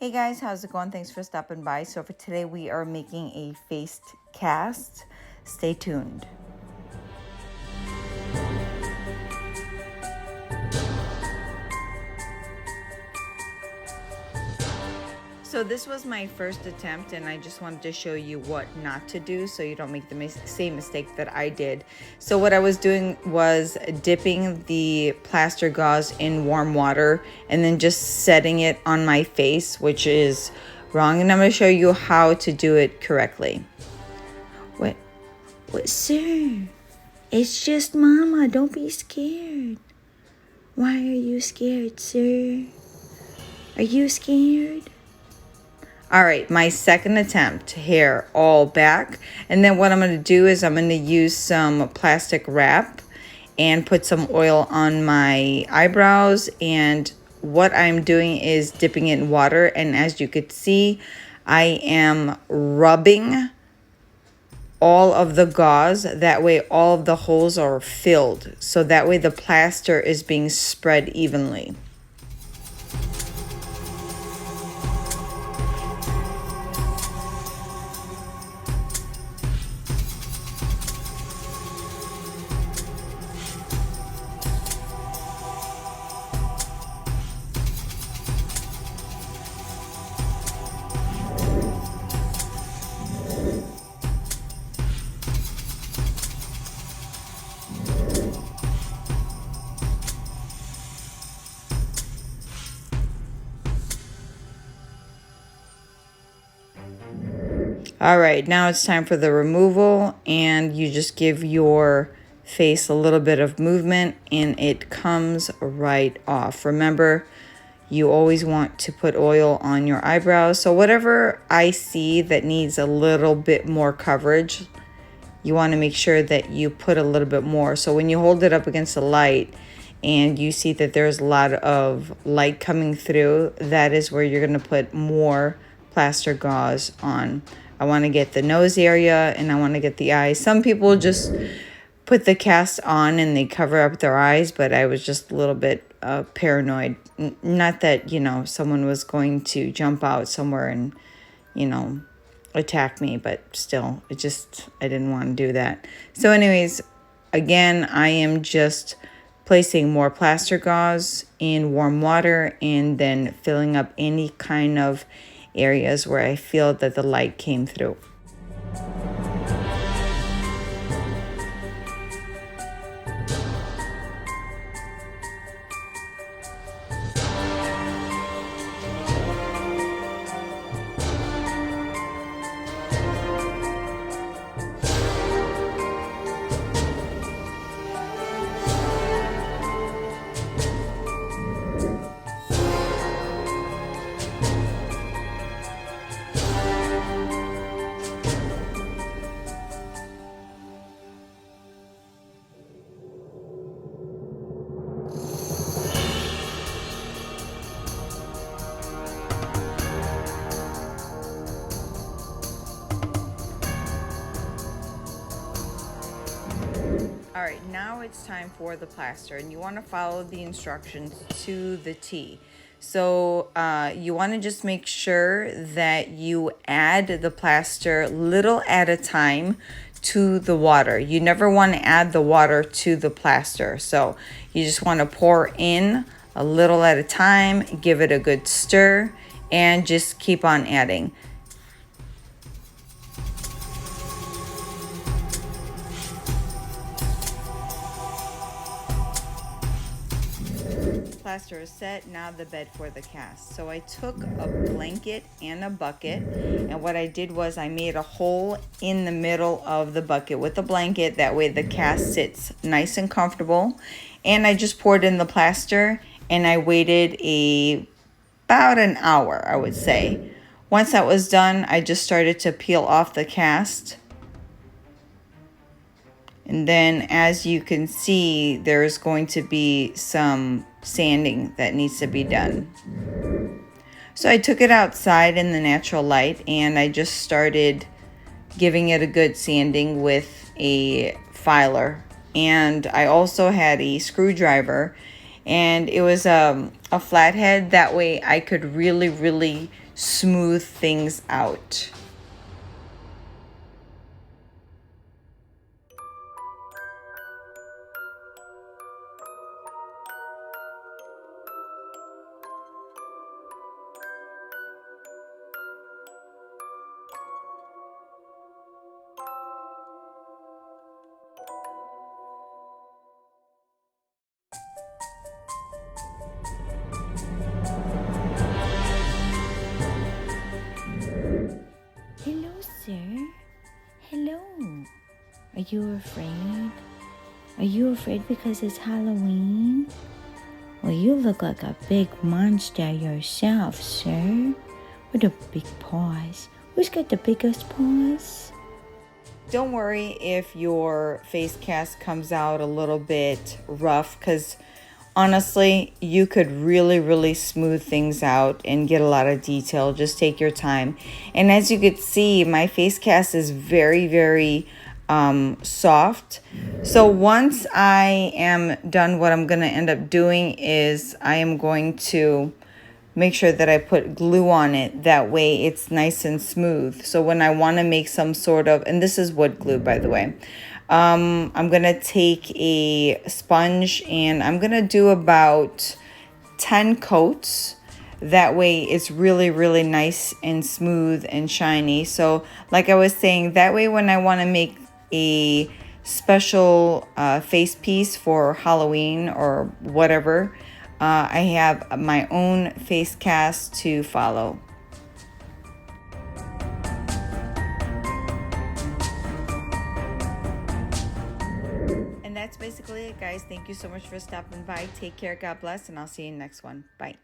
Hey guys, how's it going? Thanks for stopping by. So for today we are making a face cast. Stay tuned. So this was my first attempt and I just wanted to show you what not to do so you don't make the same mistake that I did. So what I was doing was dipping the plaster gauze in warm water and then just setting it on my face, which is wrong, and I'm going to show you how to do it correctly. What, sir? It's just Mama. Don't be scared. Why are you scared, sir? Are you scared? All right, my second attempt, hair all back. And then what I'm going to do is I'm going to use some plastic wrap and put some oil on my eyebrows. And what I'm doing is dipping it in water. And as you could see, I am rubbing all of the gauze. That way all of the holes are filled. So that way the plaster is being spread evenly. All right, now it's time for the removal, and you just give your face a little bit of movement and it comes right off. Remember, you always want to put oil on your eyebrows. So whatever I see that needs a little bit more coverage, you want to make sure that you put a little bit more. So when you hold it up against the light and you see that there's a lot of light coming through, that is where you're going to put more plaster gauze on. I want to get the nose area and I want to get the eyes. Some people just put the cast on and they cover up their eyes, but I was just a little bit paranoid. Not that, someone was going to jump out somewhere and, attack me, but still, I didn't want to do that. So anyways, again, I am just placing more plaster gauze in warm water and then filling up any kind of areas where I feel that the light came through. All right, now it's time for the plaster, and you want to follow the instructions to the T. So you want to just make sure that you add the plaster little at a time to the water. You never want to add the water to the plaster. So you just want to pour in a little at a time, give it a good stir, and just keep on adding. Plaster is set. Now the bed for the cast. So I took a blanket and a bucket, and what I did was I made a hole in the middle of the bucket with a blanket. That way the cast sits nice and comfortable, and I just poured in the plaster and I waited about an hour, I would say. Once that was done, I just started to peel off the cast. And then as you can see, there's going to be some sanding that needs to be done. So I took it outside in the natural light and I just started giving it a good sanding with a filer. And I also had a screwdriver, and it was a flathead. That way I could really smooth things out. Hello, sir. Hello. Are you afraid? Are you afraid because it's Halloween? Well, you look like a big monster yourself, sir. With the big paws. Who's got the biggest paws? Don't worry if your face cast comes out a little bit rough, because honestly, you could really smooth things out and get a lot of detail. Just take your time. And as you could see, my face cast is very soft. So once I am done, what I'm going to end up doing is I am going to make sure that I put glue on it. That way it's nice and smooth. So when I want to make some sort of, and this is wood glue, by the way, I'm going to take a sponge and I'm going to do about 10 coats. That way it's really nice and smooth and shiny. So like I was saying, that way when I want to make a special face piece for Halloween or whatever, I have my own face cast to follow. And that's basically it, guys. Thank you so much for stopping by. Take care. God bless. And I'll see you in the next one. Bye.